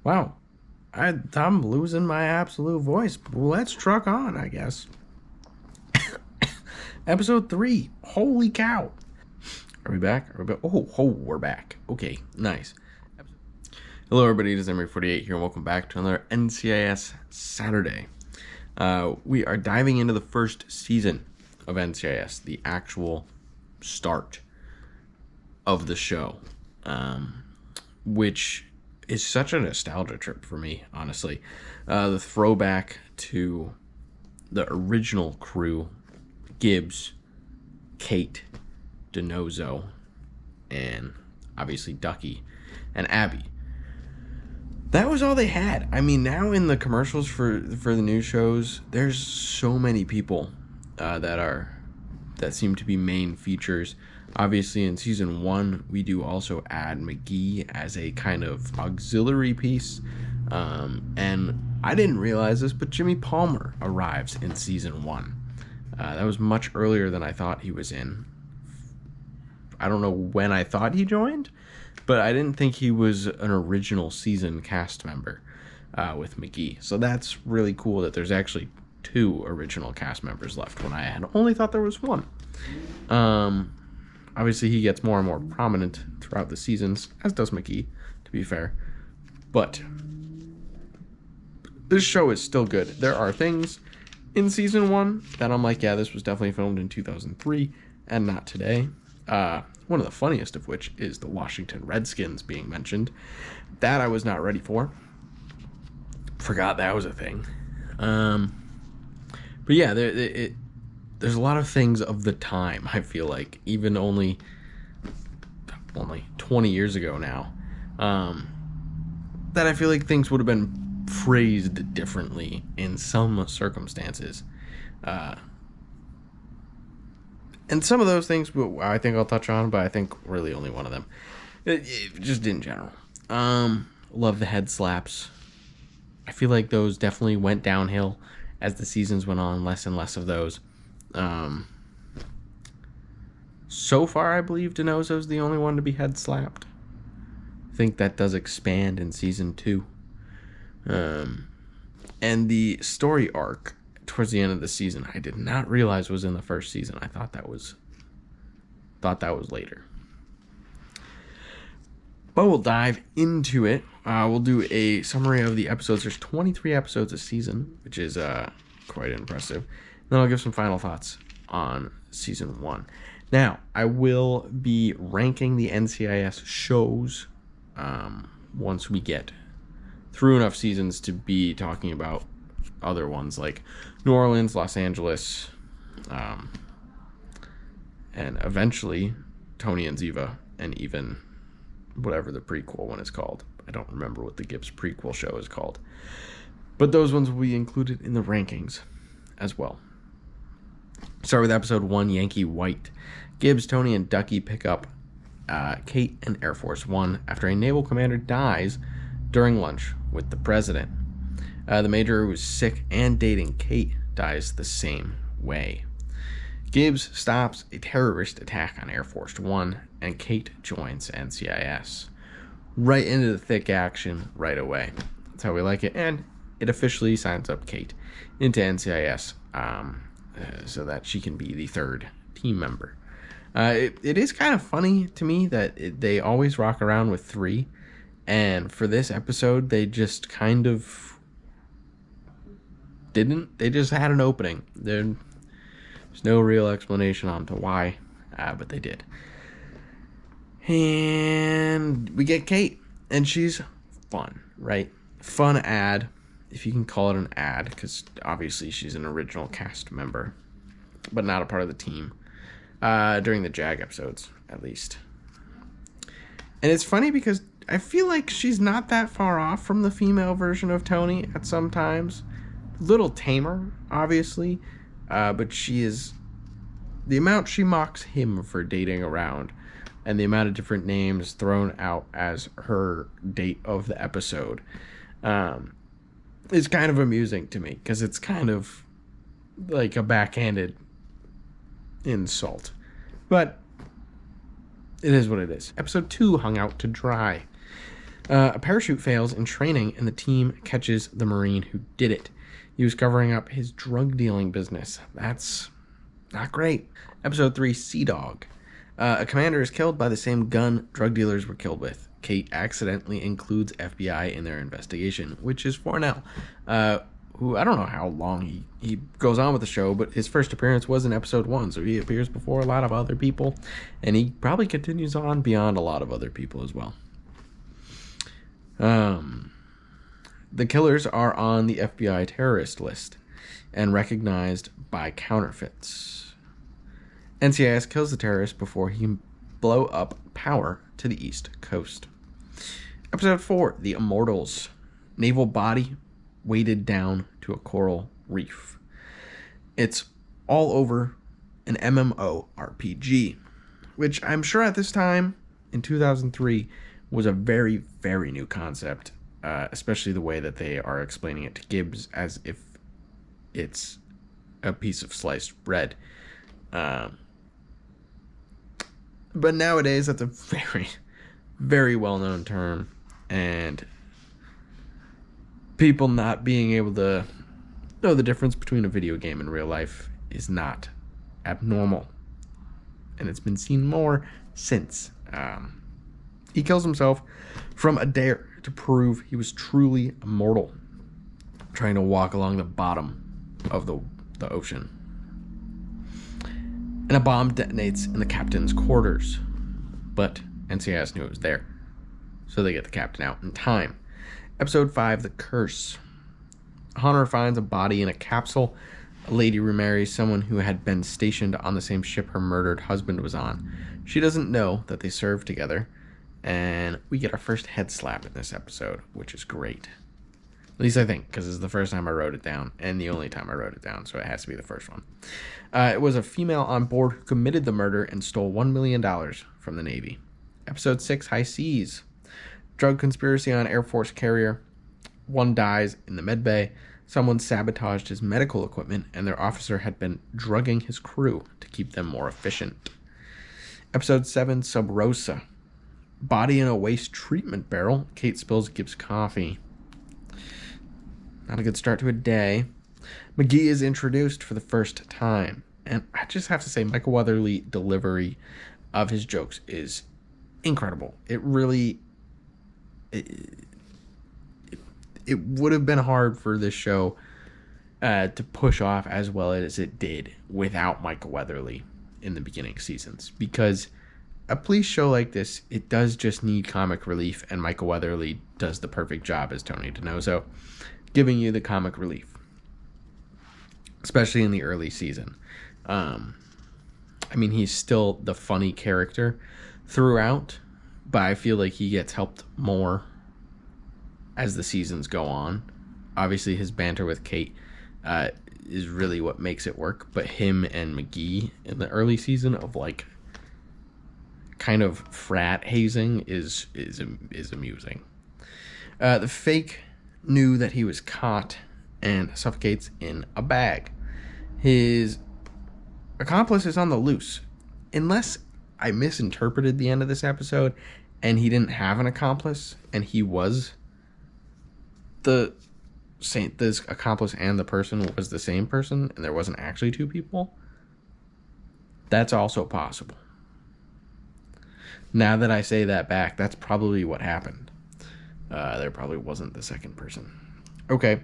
Wow, I'm losing my absolute voice. Let's truck on, I guess. Episode 3. Holy cow. Are we back? We're back. Okay, nice. Hello, everybody. It is Emery48 here, and welcome back to another NCIS Saturday. We are diving into the first season of NCIS, the actual start of the show, which is such a nostalgia trip for me, honestly. The throwback to the original crew, Gibbs, Kate, DiNozzo, and obviously Ducky and Abby. That was all they had. I mean, now in the commercials for the new shows, there's so many people that seem to be main features. Obviously, in season 1, we do also add McGee as a kind of auxiliary piece. And I didn't realize this, but Jimmy Palmer arrives in season 1. That was much earlier than I thought he was in. I don't know when I thought he joined, but I didn't think he was an original season cast member with McGee. So that's really cool that there's actually 2 original cast members left when I had only thought there was 1. Obviously, he gets more and more prominent throughout the seasons, as does McGee, to be fair. But this show is still good. There are things in season 1 that I'm like, yeah, this was definitely filmed in 2003 and not today. One of the funniest of which is the Washington Redskins being mentioned. That I was not ready for. Forgot that was a thing. But yeah, there's a lot of things of the time, I feel like, even only 20 years ago now, that I feel like things would have been phrased differently in some circumstances. And some of those things I think I'll touch on, but I think really only one of them. Just in general. Love the head slaps. I feel like those definitely went downhill as the seasons went on, less and less of those. So far, I believe DiNozzo's the only one to be head slapped. I think that does expand in season 2. And the story arc towards the end of the season, I did not realize was in the first season. I thought that was later. But we'll dive into it. We'll do a summary of the episodes. There's 23 episodes a season, which is quite impressive. Then I'll give some final thoughts on season 1. Now, I will be ranking the NCIS shows once we get through enough seasons to be talking about other ones like New Orleans, Los Angeles, and eventually Tony and Ziva, and even whatever the prequel one is called. I don't remember what the Gibbs prequel show is called. But those ones will be included in the rankings as well. Start with episode 1, Yankee White. Gibbs, Tony, and Ducky pick up Kate and Air Force One after a naval commander dies during lunch with the president. The major, who is sick and dating Kate, dies the same way. Gibbs stops a terrorist attack on Air Force One, and Kate joins NCIS. Right into the thick action right away. That's how we like it, and it officially signs up Kate into NCIS so that she can be the 3rd team member. It is kind of funny to me that they always rock around with 3, and for this episode, they just kind of didn't. They just had an opening. There's no real explanation on to why, but they did. And we get Kate, and she's fun, right? Fun ad, if you can call it an ad, because obviously she's an original cast member, but not a part of the team, during the JAG episodes, at least. And it's funny because I feel like she's not that far off from the female version of Tony at some times. A little tamer, obviously, but she is... The amount she mocks him for dating around, and the amount of different names thrown out as her date of the episode, is kind of amusing to me, because it's kind of like a backhanded insult. But it is what it is. Episode 2, Hung Out to Dry. A parachute fails in training, and the team catches the Marine who did it. He was covering up his drug dealing business. That's not great. Episode 3, Sea Dog. A commander is killed by the same gun drug dealers were killed with. Kate accidentally includes FBI in their investigation, which is Fornell, who I don't know how long he goes on with the show, but his first appearance was in episode 1, so he appears before a lot of other people, and he probably continues on beyond a lot of other people as well. The killers are on the FBI terrorist list and recognized by counterfeits. NCIS kills the terrorist before he can blow up power to the East Coast. Episode 4, The Immortals. Naval body weighted down to a coral reef. It's all over an MMO RPG, which I'm sure at this time in 2003 was a very, very new concept, especially the way that they are explaining it to Gibbs as if it's a piece of sliced bread. But nowadays, that's a very, very well-known term, and people not being able to know the difference between a video game and real life is not abnormal. And it's been seen more since. He kills himself from a dare to prove he was truly immortal, trying to walk along the bottom of the ocean. And a bomb detonates in the captain's quarters. But NCIS knew it was there, so they get the captain out in time. Episode 5, The Curse. Hunter finds a body in a capsule. A lady remarries someone who had been stationed on the same ship her murdered husband was on. She doesn't know that they served together, and we get our first head slap in this episode, which is great. At least I think, because it's the first time I wrote it down, and the only time I wrote it down, so it has to be the first one. It was a female on board who committed the murder and stole $1 million from the Navy. Episode 6, High Seas. Drug conspiracy on Air Force carrier. One dies in the medbay. Someone sabotaged his medical equipment, and their officer had been drugging his crew to keep them more efficient. Episode 7, Sub Rosa. Body in a waste treatment barrel. Kate spills Gibbs coffee. Not a good start to a day. McGee is introduced for the first time. And I just have to say, Michael Weatherly's delivery of his jokes is incredible. It really... It would have been hard for this show to push off as well as it did without Michael Weatherly in the beginning seasons. Because a police show like this, it does just need comic relief, and Michael Weatherly does the perfect job as Tony DiNozzo, giving you the comic relief, especially in the early season. I mean, he's still the funny character throughout, but I feel like he gets helped more as the seasons go on. Obviously, his banter with Kate is really what makes it work, but him and McGee in the early season of like kind of frat hazing is amusing. The fake knew that he was caught and suffocates in a bag. His accomplice is on the loose, unless I misinterpreted the end of this episode and he didn't have an accomplice and he was this accomplice and the person was the same person and there wasn't actually two people. That's also possible. Now that I say that back, that's probably what happened. There probably wasn't the second person. Okay.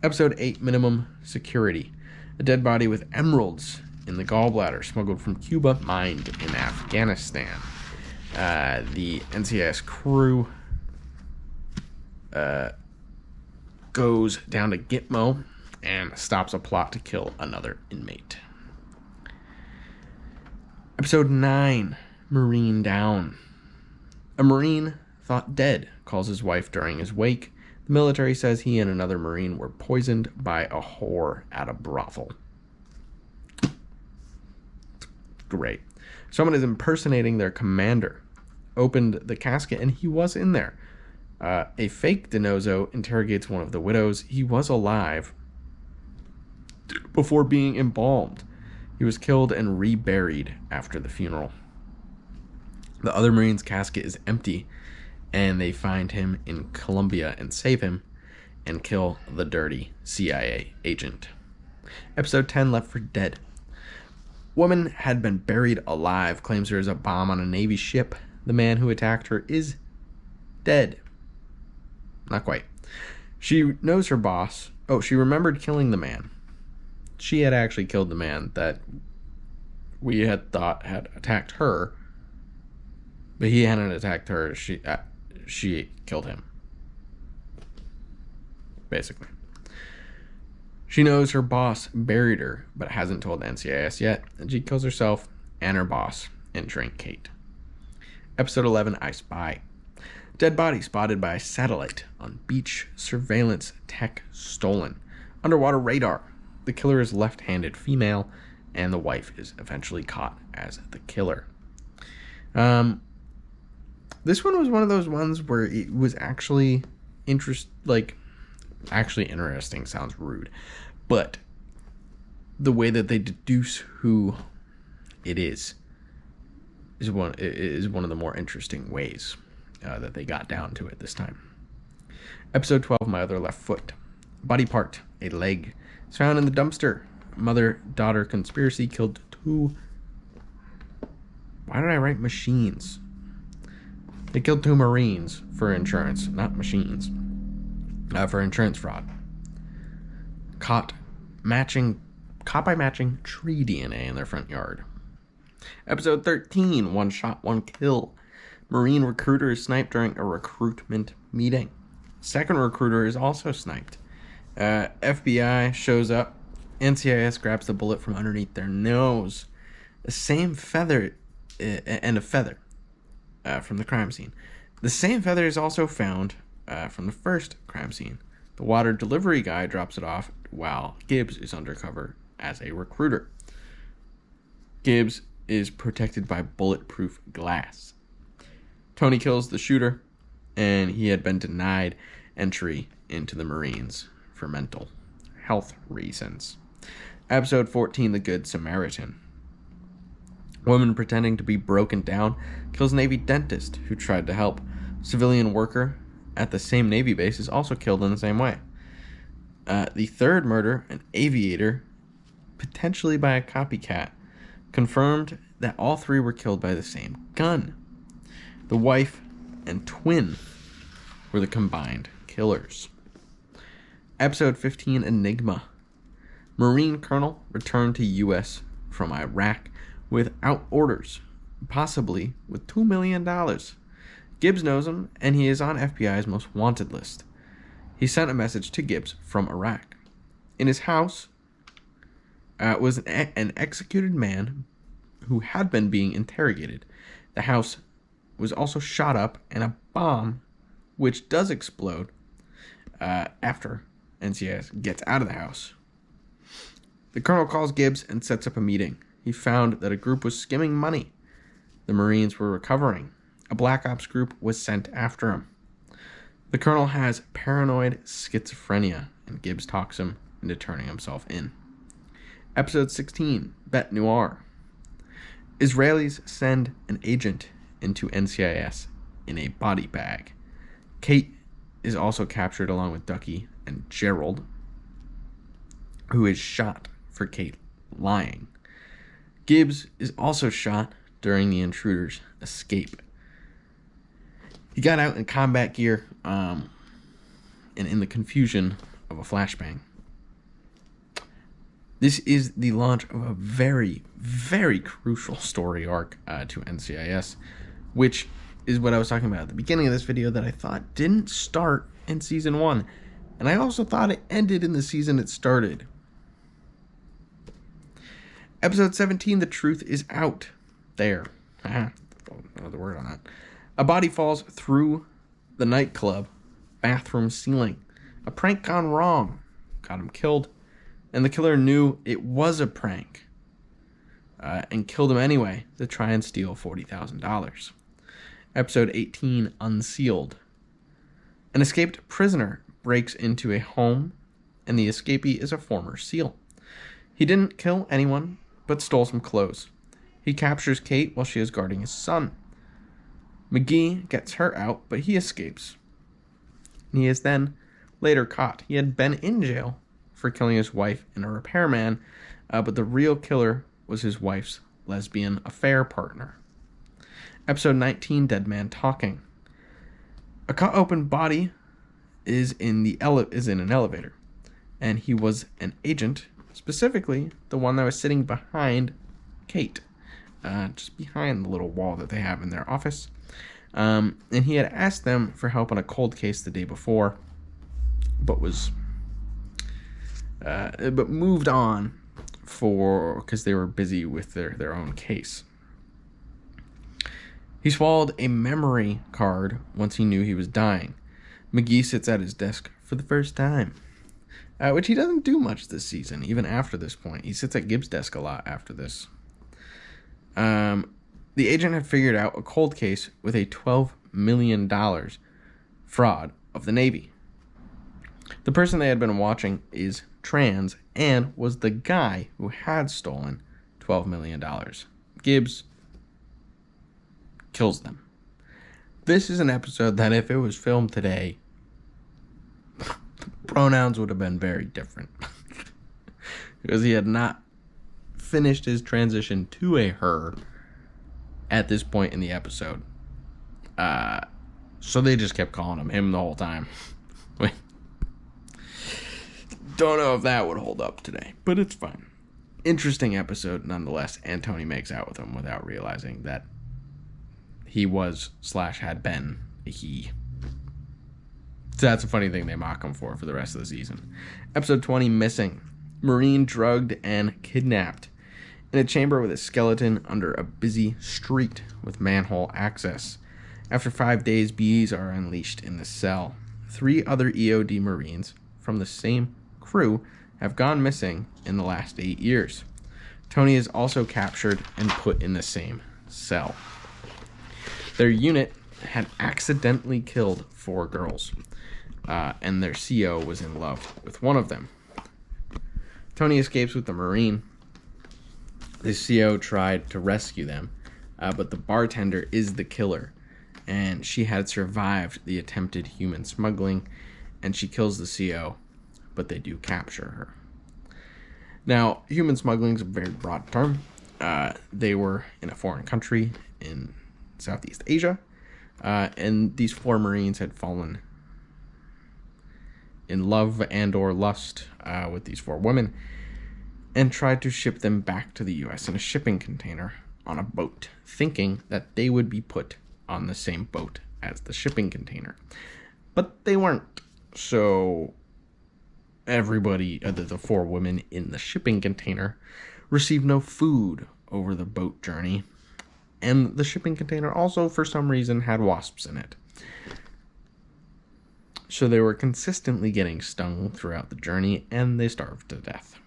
Episode 8, Minimum Security. A dead body with emeralds in the gallbladder smuggled from Cuba, mined in Afghanistan. The NCIS crew goes down to Gitmo and stops a plot to kill another inmate. Episode 9, Marine Down. A Marine thought dead calls his wife during his wake. The military says he and another Marine were poisoned by a whore at a brothel. Great. Someone is impersonating their commander. Opened the casket and he was in there. A fake DiNozzo interrogates one of the widows. He was alive before being embalmed. He was killed and reburied after the funeral. The other Marine's casket is empty, and they find him in Colombia and save him and kill the dirty CIA agent. Episode 10, Left for Dead. Woman had been buried alive, claims there is a bomb on a Navy ship. The man who attacked her is dead. Not quite. She knows her boss. Oh, she remembered killing the man. She had actually killed the man that we had thought had attacked her, but he hadn't attacked her. She killed him, basically. She knows her boss buried her, but hasn't told NCIS yet, and she kills herself and her boss, injuring Kate. Episode 11, I Spy. Dead body spotted by satellite on beach surveillance tech stolen. Underwater radar. The killer is left-handed female, and the wife is eventually caught as the killer. This one was one of those ones where it was actually interesting sounds rude, but the way that they deduce who it is one of the more interesting ways that they got down to it this time. Episode 12, My Other Left Foot. Body part, a leg, is found in the dumpster. Mother-daughter conspiracy killed 2. Why did I write machines? They killed 2 Marines for insurance, not machines. For insurance fraud. Caught by matching tree DNA in their front yard. Episode 13, One Shot, One Kill. Marine recruiter is sniped during a recruitment meeting. Second recruiter is also sniped. FBI shows up. NCIS grabs the bullet from underneath their nose. The same feather and a feather from the crime scene. The same feather is also found from the first crime scene. The water delivery guy drops it off while Gibbs is undercover as a recruiter. Gibbs is protected by bulletproof glass. Tony kills the shooter, and he had been denied entry into the Marines for mental health reasons. Episode 14, The Good Samaritan. Woman pretending to be broken down kills Navy dentist who tried to help. Civilian worker at the same Navy base is also killed in the same way. The third murder, an aviator, potentially by a copycat, confirmed that all 3 were killed by the same gun. The wife and twin were the combined killers. Episode 15, Enigma. Marine colonel returned to U.S. from Iraq without orders, possibly with $2 million. Gibbs knows him, and he is on FBI's most wanted list. He sent a message to Gibbs from Iraq. In his house was an executed man who had been being interrogated. The house was also shot up, and a bomb, which does explode after NCIS gets out of the house. The colonel calls Gibbs and sets up a meeting. He found that a group was skimming money. The Marines were recovering. A Black Ops group was sent after him. The colonel has paranoid schizophrenia, and Gibbs talks him into turning himself in. Episode 16, Bet Noir. Israelis send an agent into NCIS in a body bag. Kate is also captured along with Ducky and Gerald, who is shot for Kate lying. Gibbs is also shot during the intruder's escape. He got out in combat gear and in the confusion of a flashbang. This is the launch of a very, very crucial story arc to NCIS, which is what I was talking about at the beginning of this video that I thought didn't start in Season 1. And I also thought it ended in the season it started. Episode 17, The Truth is Out. There. Another word on that. A body falls through the nightclub bathroom ceiling. A prank gone wrong. Got him killed. And the killer knew it was a prank. And killed him anyway to try and steal $40,000. Episode 18, Unsealed. An escaped prisoner breaks into a home, and the escapee is a former SEAL. He didn't kill anyone, but stole some clothes. He captures Kate while she is guarding his son. McGee gets her out, but he escapes. He is then later caught. He had been in jail for killing his wife and a repairman, but the real killer was his wife's lesbian affair partner. Episode 19, Dead Man Talking. A cut open body is in an elevator, and he was an agent, specifically the one that was sitting behind Kate, just behind the little wall that they have in their office. And he had asked them for help on a cold case the day before, but moved on because they were busy with their own case. He swallowed a memory card once he knew he was dying. McGee sits at his desk for the first time, which he doesn't do much this season, even after this point. He sits at Gibbs' desk a lot after this. The agent had figured out a cold case with a $12 million fraud of the Navy. The person they had been watching is trans and was the guy who had stolen $12 million. Gibbs kills them. This is an episode that if it was filmed today, the pronouns would have been very different. Because he had not finished his transition to a her at this point in the episode. So they just kept calling him the whole time. Don't know if that would hold up today, but it's fine. Interesting episode nonetheless, and Tony makes out with him without realizing that he was / had been a he. So that's a funny thing they mock him for the rest of the season. Episode 20, Missing. Marine drugged and kidnapped in a chamber with a skeleton under a busy street with manhole access. After 5 days, bees are unleashed in the cell. 3 other EOD Marines from the same crew have gone missing in the last 8 years. Tony is also captured and put in the same cell. Their unit had accidentally killed 4 girls, and their CO was in love with one of them. Tony escapes with the Marine. The CO tried to rescue them, but the bartender is the killer, and she had survived the attempted human smuggling, and she kills the CO, but they do capture her. Now, human smuggling is a very broad term. They were in a foreign country in Southeast Asia, and these 4 Marines had fallen in love and or lust with these 4 women and tried to ship them back to the U.S. in a shipping container on a boat, thinking that they would be put on the same boat as the shipping container. But they weren't. So everybody, the 4 women in the shipping container, received no food over the boat journey. And the shipping container also, for some reason, had wasps in it. So they were consistently getting stung throughout the journey, and they starved to death.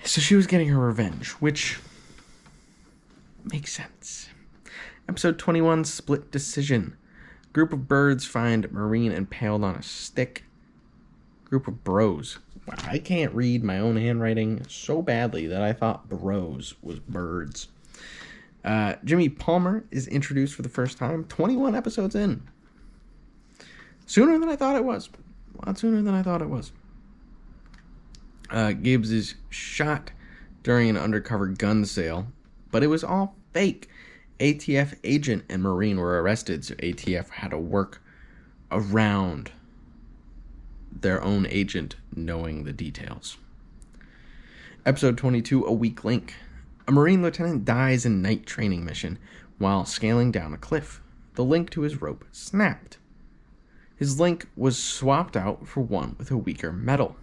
So she was getting her revenge, which makes sense. Episode 21, Split Decision. Group of birds find Marine impaled on a stick. Group of bros. Wow, I can't read my own handwriting so badly that I thought bros was birds. Jimmy Palmer is introduced for the first time 21 episodes in. Sooner than I thought it was. A lot sooner than I thought it was. Gibbs is shot during an undercover gun sale, but it was all fake. ATF agent and Marine were arrested, so ATF had to work around their own agent knowing the details. Episode 22, A Weak Link. A Marine lieutenant dies in night training mission while scaling down a cliff. The link to his rope snapped. His link was swapped out for one with a weaker metal.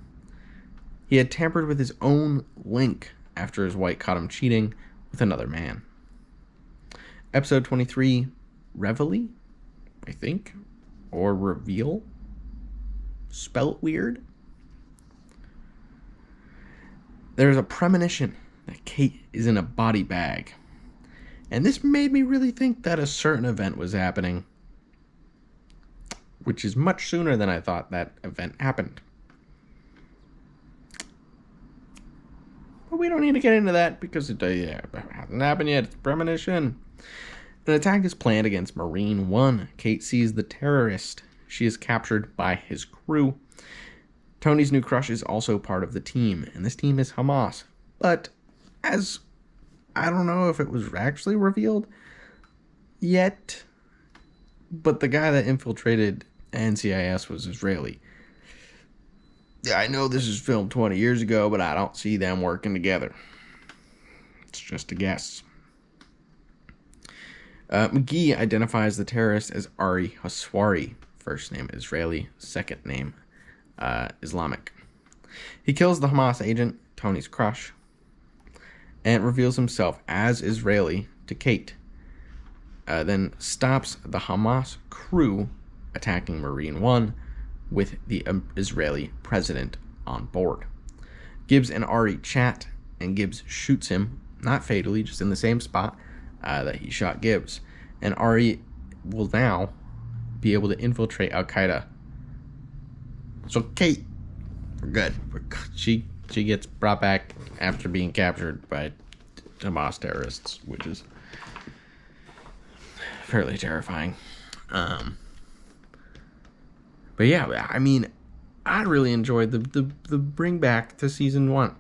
He had tampered with his own link after his wife caught him cheating with another man. Episode 23, Reveille, I think, or Reveal. Spell it weird. There's a premonition that Kate is in a body bag. And this made me really think that a certain event was happening, which is much sooner than I thought that event happened. But we don't need to get into that because it hasn't happened yet. It's a premonition. An attack is planned against Marine 1. Kate sees the terrorist. She is captured by his crew. Tony's new crush is also part of the team, and this team is Hamas. But as I don't know if it was actually revealed yet, but the guy that infiltrated NCIS was Israeli. Yeah, I know this is filmed 20 years ago, but I don't see them working together. It's just a guess. McGee identifies the terrorist as Ari Haswari. First name Israeli, second name Islamic. He kills the Hamas agent, Tony's crush, and reveals himself as Israeli to Kate. Then stops the Hamas crew attacking Marine 1 with the Israeli president on board. Gibbs and Ari chat, and Gibbs shoots him, not fatally, just in the same spot that he shot Gibbs. And Ari will now be able to infiltrate Al-Qaeda. So Kate, we're good. She gets brought back after being captured by Hamas terrorists, which is fairly terrifying. But yeah, I mean, I really enjoyed the bring back to season 1.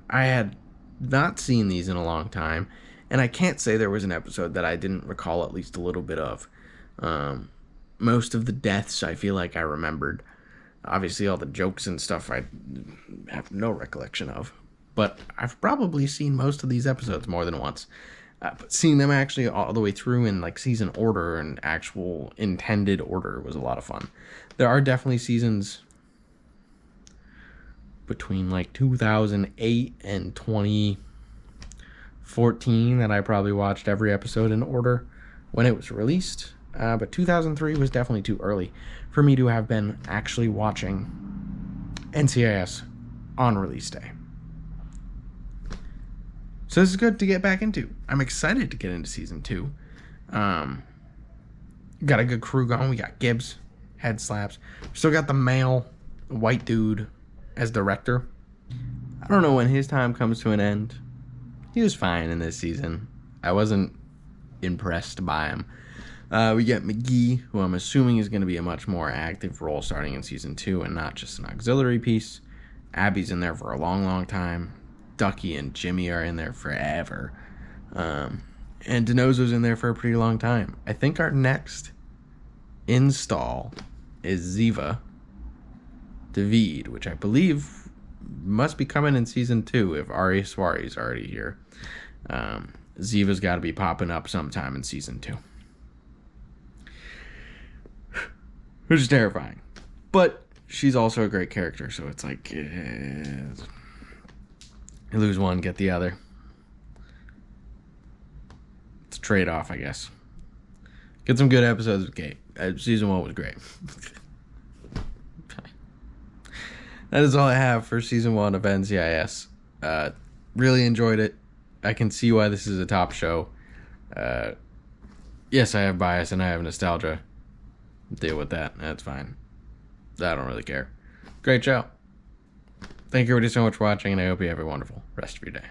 I had not seen these in a long time, and I can't say there was an episode that I didn't recall at least a little bit of. Most of the deaths I feel like I remembered. Obviously, all the jokes and stuff I have no recollection of. But I've probably seen most of these episodes more than once. But seeing them actually all the way through in like season order and actual intended order was a lot of fun. There are definitely seasons between like 2008 and 2014 that I probably watched every episode in order when it was released. But 2003 was definitely too early for me to have been actually watching NCIS on release day. So this is good to get back into. I'm excited to get into season 2. Got a good crew going. We got Gibbs, head slaps. Still got the male white dude as director. I don't know when his time comes to an end. He was fine in this season. I wasn't impressed by him. We get McGee, who I'm assuming is going to be a much more active role starting in season 2 and not just an auxiliary piece. Abby's in there for a long, long time. Ducky and Jimmy are in there forever. And DiNozzo's in there for a pretty long time. I think our next install is Ziva David, which I believe must be coming in season 2 if Ari Swari's already here. Ziva's got to be popping up sometime in season 2. Which is terrifying. But she's also a great character, so it's like... you lose one, get the other. It's a trade-off, I guess. Get some good episodes with Kate. Season 1 was great. That is all I have for season 1 of NCIS. Really enjoyed it. I can see why this is a top show. Yes, I have bias and I have nostalgia. Deal with that. That's fine. I don't really care. Great show. Thank you everybody so much for watching, and I hope you have a wonderful rest of your day.